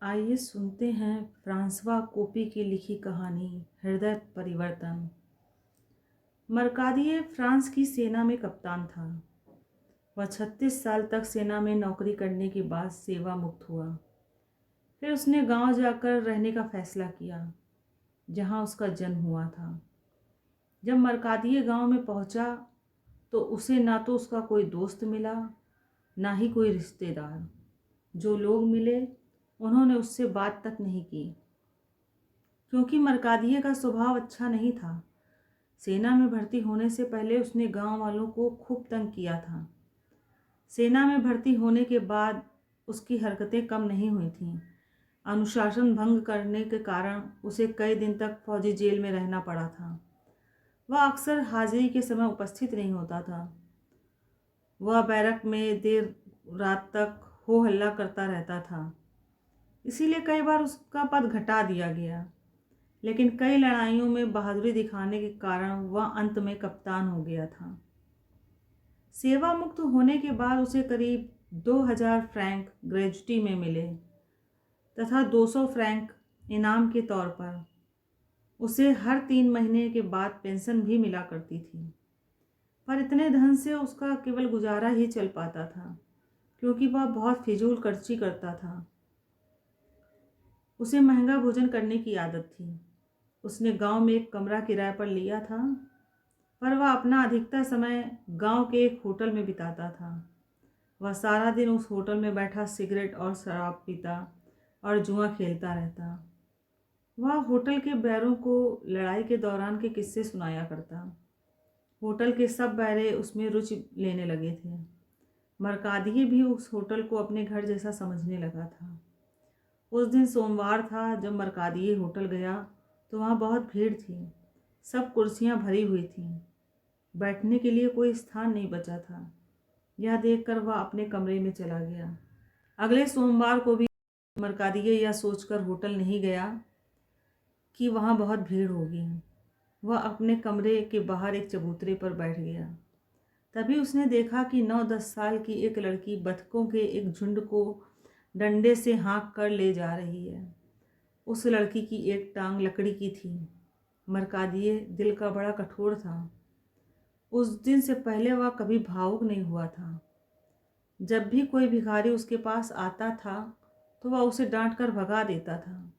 आइए सुनते हैं फ्रांसवा कोपी की लिखी कहानी हृदय परिवर्तन। मरकादिये फ्रांस की सेना में कप्तान था। वह 36 साल तक सेना में नौकरी करने के बाद सेवा मुक्त हुआ। फिर उसने गांव जाकर रहने का फैसला किया, जहां उसका जन्म हुआ था। जब मरकादिये गांव में पहुंचा तो उसे ना तो उसका कोई दोस्त मिला, ना ही कोई रिश्तेदार। जो लोग मिले उन्होंने उससे बात तक नहीं की, क्योंकि मरकादिये का स्वभाव अच्छा नहीं था। सेना में भर्ती होने से पहले उसने गांव वालों को खूब तंग किया था। सेना में भर्ती होने के बाद उसकी हरकतें कम नहीं हुई थीं। अनुशासन भंग करने के कारण उसे कई दिन तक फौजी जेल में रहना पड़ा था। वह अक्सर हाजिरी के समय उपस्थित नहीं होता था। वह बैरक में देर रात तक हो हल्ला करता रहता था। इसीलिए कई बार उसका पद घटा दिया गया, लेकिन कई लड़ाइयों में बहादुरी दिखाने के कारण वह अंत में कप्तान हो गया था। सेवा मुक्त होने के बाद उसे करीब 2000 फ्रैंक ग्रेजुटी में मिले तथा 200 फ्रैंक इनाम के तौर पर। उसे हर 3 महीने के बाद पेंशन भी मिला करती थी, पर इतने धन से उसका केवल गुजारा ही चल पाता था, क्योंकि वह बहुत फिजूल खर्ची करता था। उसे महंगा भोजन करने की आदत थी। उसने गांव में एक कमरा किराए पर लिया था, पर वह अपना अधिकतर समय गांव के एक होटल में बिताता था। वह सारा दिन उस होटल में बैठा सिगरेट और शराब पीता और जुआ खेलता रहता। वह होटल के बैरों को लड़ाई के दौरान के किस्से सुनाया करता। होटल के सब बैरे उसमें रुचि लेने लगे थे। मरकादिये भी उस होटल को अपने घर जैसा समझने लगा था। उस दिन सोमवार था। जब मरकादिये होटल गया तो वहाँ बहुत भीड़ थी। सब कुर्सियाँ भरी हुई थीं। बैठने के लिए कोई स्थान नहीं बचा था। यह देखकर वह अपने कमरे में चला गया। अगले सोमवार को भी मरकादिये यह सोचकर होटल नहीं गया कि वहाँ बहुत भीड़ होगी। वह अपने कमरे के बाहर एक चबूतरे पर बैठ गया। तभी उसने देखा कि 9-10 साल की एक लड़की बतखों के एक झुंड को डंडे से हाँक कर ले जा रही है। उस लड़की की एक टांग लकड़ी की थी। मरकादिये दिल का बड़ा कठोर था। उस दिन से पहले वह कभी भावुक नहीं हुआ था। जब भी कोई भिखारी उसके पास आता था तो वह उसे डांट कर भगा देता था,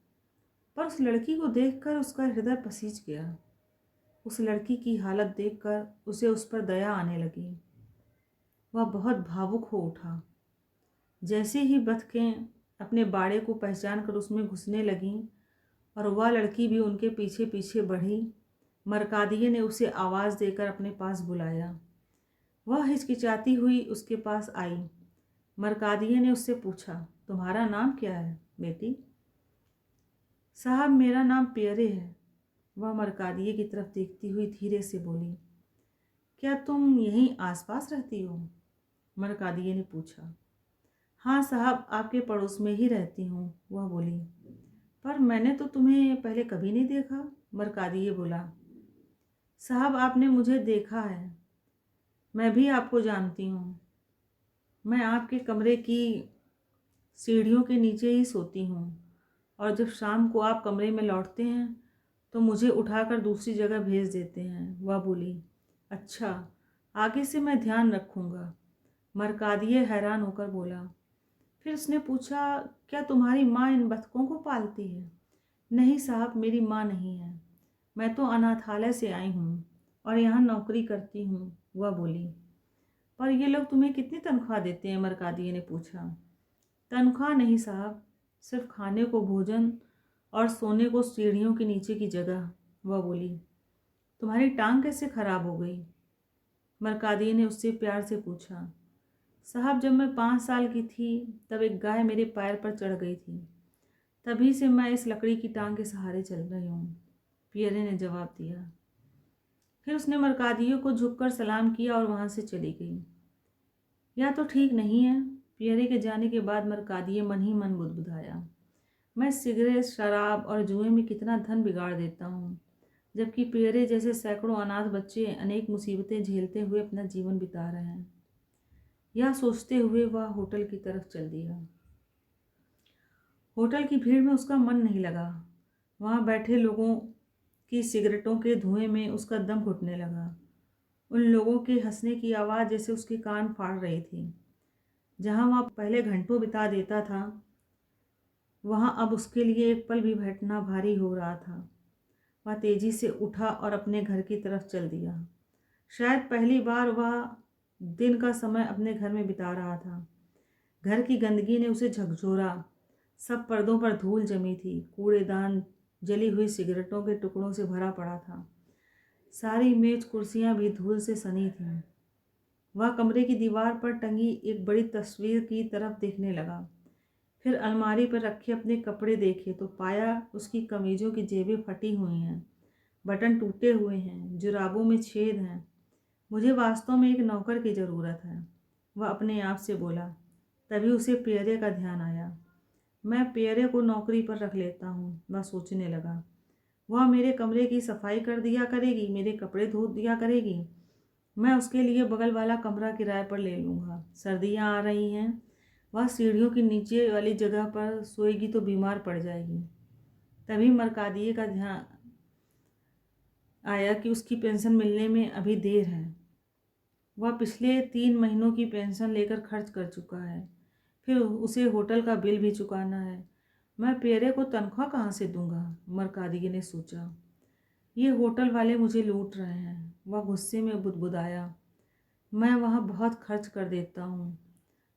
पर उस लड़की को देखकर उसका हृदय पसीज गया। उस लड़की की हालत देखकर उसे उस पर दया आने लगी। वह बहुत भावुक हो उठा। जैसे ही बतखें अपने बाड़े को पहचान कर उसमें घुसने लगीं और वह लड़की भी उनके पीछे पीछे बढ़ी, मरकादिये ने उसे आवाज़ देकर अपने पास बुलाया। वह हिचकिचाती हुई उसके पास आई। मरकादिये ने उससे पूछा, तुम्हारा नाम क्या है बेटी? साहब, मेरा नाम पियरे है। वह मरकादिये की तरफ देखती हुई धीरे से बोली। क्या तुम यहीं आसपास रहती हो? मरकादिये ने पूछा। हाँ साहब, आपके पड़ोस में ही रहती हूँ, वह बोली। पर मैंने तो तुम्हें पहले कभी नहीं देखा, मरकादिये बोला। साहब, आपने मुझे देखा है, मैं भी आपको जानती हूँ। मैं आपके कमरे की सीढ़ियों के नीचे ही सोती हूँ, और जब शाम को आप कमरे में लौटते हैं तो मुझे उठाकर दूसरी जगह भेज देते हैं, वह बोली। अच्छा, आगे से मैं ध्यान रखूँगा, मरकादिये हैरान होकर बोला। फिर उसने पूछा, क्या तुम्हारी माँ इन बतखों को पालती है? नहीं साहब, मेरी माँ नहीं है, मैं तो अनाथालय से आई हूँ और यहाँ नौकरी करती हूँ, वह बोली। पर ये लोग तुम्हें कितनी तनख्वाह देते हैं? मरकादिये ने पूछा। तनख्वाह नहीं साहब, सिर्फ खाने को भोजन और सोने को सीढ़ियों के नीचे की जगह, वह बोली। तुम्हारी टांग कैसे खराब हो गई? मरकादिये ने उससे प्यार से पूछा। साहब, जब मैं 5 साल की थी तब एक गाय मेरे पैर पर चढ़ गई थी, तभी से मैं इस लकड़ी की टांग के सहारे चल रही हूँ, पियरे ने जवाब दिया। फिर उसने मरकादिये को झुककर सलाम किया और वहाँ से चली गई। यह तो ठीक नहीं है। पियरे के जाने के बाद मरकादिये मन ही मन बुदबुदाया। मैं सिगरेट, शराब और जुए में कितना धन बिगाड़ देता हूँ, जबकि पियरे जैसे सैकड़ों अनाथ बच्चे अनेक मुसीबतें झेलते हुए अपना जीवन बिता रहे हैं। यह सोचते हुए वह होटल की तरफ चल दिया। होटल की भीड़ में उसका मन नहीं लगा। वहाँ बैठे लोगों की सिगरेटों के धुएं में उसका दम घुटने लगा। उन लोगों के हंसने की आवाज़ जैसे उसके कान फाड़ रही थी। जहाँ वह पहले घंटों बिता देता था, वहाँ अब उसके लिए एक पल भी बैठना भारी हो रहा था। वह तेजी से उठा और अपने घर की तरफ चल दिया। शायद पहली बार वह दिन का समय अपने घर में बिता रहा था। घर की गंदगी ने उसे झकझोरा। सब पर्दों पर धूल जमी थी। कूड़ेदान जली हुई सिगरेटों के टुकड़ों से भरा पड़ा था। सारी मेज कुर्सियां भी धूल से सनी थीं। वह कमरे की दीवार पर टंगी एक बड़ी तस्वीर की तरफ देखने लगा। फिर अलमारी पर रखे अपने कपड़े देखे तो पाया उसकी कमीजों की जेबें फटी हुई हैं, बटन टूटे हुए हैं, जुराबों में छेद हैं। मुझे वास्तव में एक नौकर की ज़रूरत है, वह अपने आप से बोला। तभी उसे पियरे का ध्यान आया। मैं पियरे को नौकरी पर रख लेता हूँ, वह सोचने लगा। वह मेरे कमरे की सफाई कर दिया करेगी, मेरे कपड़े धो दिया करेगी। मैं उसके लिए बगल वाला कमरा किराए पर ले लूँगा। सर्दियाँ आ रही हैं, वह सीढ़ियों की नीचे वाली जगह पर सोएगी तो बीमार पड़ जाएगी। तभी मरकादिये का ध्यान आया कि उसकी पेंशन मिलने में अभी देर है। वह पिछले 3 महीनों की पेंशन लेकर खर्च कर चुका है। फिर उसे होटल का बिल भी चुकाना है। मैं पेरे को तनख्वाह कहाँ से दूंगा? मरकादिये ने सोचा। ये होटल वाले मुझे लूट रहे हैं, वह गुस्से में बुदबुदाया। मैं वहाँ बहुत खर्च कर देता हूँ।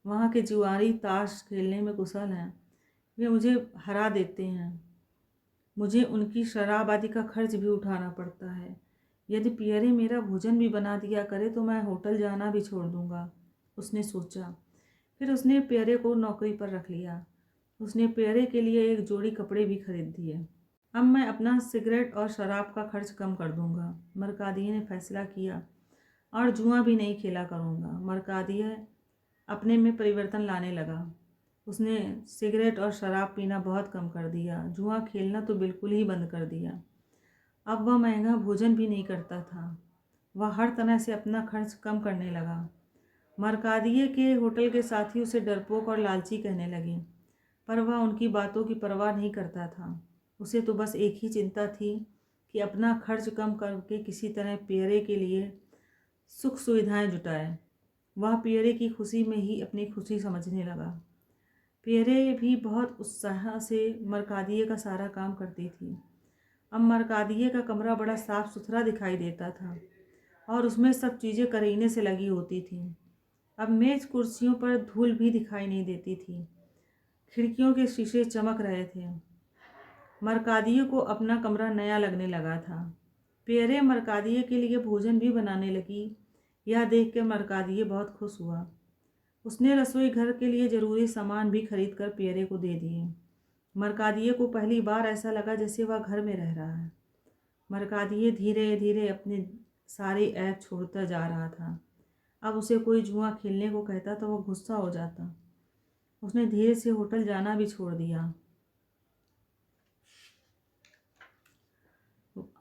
वहाँ के जुआरी ताश खेलने में कुशल हैं। वे मुझे हरा देते हैं। मुझे उनकी शराब आदि का खर्च भी उठाना पड़ता है। यदि पियरे मेरा भोजन भी बना दिया करे तो मैं होटल जाना भी छोड़ दूंगा, उसने सोचा। फिर उसने पियरे को नौकरी पर रख लिया। उसने पियरे के लिए एक जोड़ी कपड़े भी खरीद दिए। अब मैं अपना सिगरेट और शराब का खर्च कम कर दूंगा, मरकादिये ने फैसला किया, और जुआ भी नहीं खेला करूंगा। मरकादिये अपने में परिवर्तन लाने लगा। उसने सिगरेट और शराब पीना बहुत कम कर दिया। जुआ खेलना तो बिल्कुल ही बंद कर दिया। अब वह महंगा भोजन भी नहीं करता था। वह हर तरह से अपना खर्च कम करने लगा। मरकादिये के होटल के साथी उसे डरपोक और लालची कहने लगे, पर वह उनकी बातों की परवाह नहीं करता था। उसे तो बस एक ही चिंता थी कि अपना खर्च कम करके किसी तरह पियरे के लिए सुख सुविधाएं जुटाए। वह पियरे की खुशी में ही अपनी खुशी समझने लगा। पियरे भी बहुत उत्साह से मरकादिये का सारा काम करती थी। अब मरकादिये का कमरा बड़ा साफ सुथरा दिखाई देता था और उसमें सब चीज़ें करीने से लगी होती थीं। अब मेज कुर्सियों पर धूल भी दिखाई नहीं देती थी। खिड़कियों के शीशे चमक रहे थे। मरकादिये को अपना कमरा नया लगने लगा था। पियरे मरकादिये के लिए भोजन भी बनाने लगी। यह देख कर मरकादिये बहुत खुश हुआ। उसने रसोई घर के लिए ज़रूरी सामान भी खरीद कर पियरे को दे दिए। मरकादिये को पहली बार ऐसा लगा जैसे वह घर में रह रहा है। मरकादिये धीरे धीरे अपने सारे ऐप छोड़ता जा रहा था। अब उसे कोई जुआ खेलने को कहता तो वह गुस्सा हो जाता। उसने धीरे से होटल जाना भी छोड़ दिया।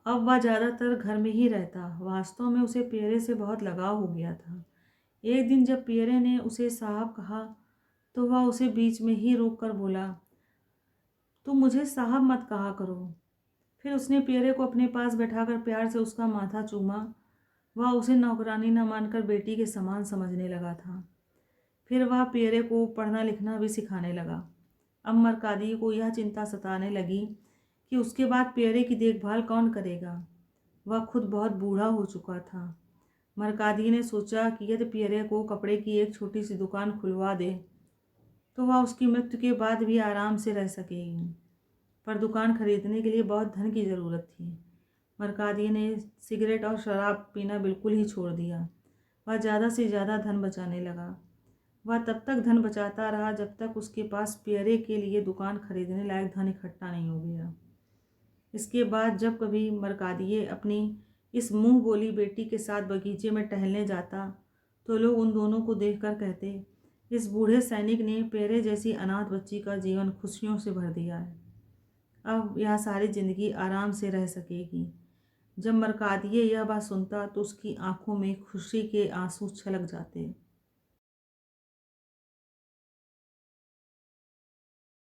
अब वह ज़्यादातर घर में ही रहता। वास्तव में उसे पियरे से बहुत लगाव हो गया था। एक दिन जब पियरे ने उसे साहब कहा तो वह उसे बीच में ही रोक कर बोला, तुम मुझे साहब मत कहा करो। फिर उसने पियरे को अपने पास बैठाकर प्यार से उसका माथा चूमा। वह उसे नौकरानी न मानकर बेटी के समान समझने लगा था। फिर वह पियरे को पढ़ना लिखना भी सिखाने लगा। अब मरकादिये को यह चिंता सताने लगी कि उसके बाद पियरे की देखभाल कौन करेगा। वह खुद बहुत बूढ़ा हो चुका था। मरकादिये ने सोचा कि यदि पियरे को कपड़े की एक छोटी सी दुकान खुलवा दे तो वह उसकी मृत्यु के बाद भी आराम से रह सकेगी। पर दुकान खरीदने के लिए बहुत धन की ज़रूरत थी। मरकादिये ने सिगरेट और शराब पीना बिल्कुल ही छोड़ दिया। वह ज़्यादा से ज़्यादा धन बचाने लगा। वह तब तक धन बचाता रहा जब तक उसके पास पियरे के लिए दुकान खरीदने लायक धन इकट्ठा नहीं हो गया। इसके बाद जब कभी मरकादिये अपनी इस मुंह बोली बेटी के साथ बगीचे में टहलने जाता तो लोग उन दोनों को देखकर कहते, इस बूढ़े सैनिक ने पियरे जैसी अनाथ बच्ची का जीवन खुशियों से भर दिया है। अब यह सारी जिंदगी आराम से रह सकेगी। जब मरकादिये यह बात सुनता तो उसकी आंखों में खुशी के आंसू छलक जाते।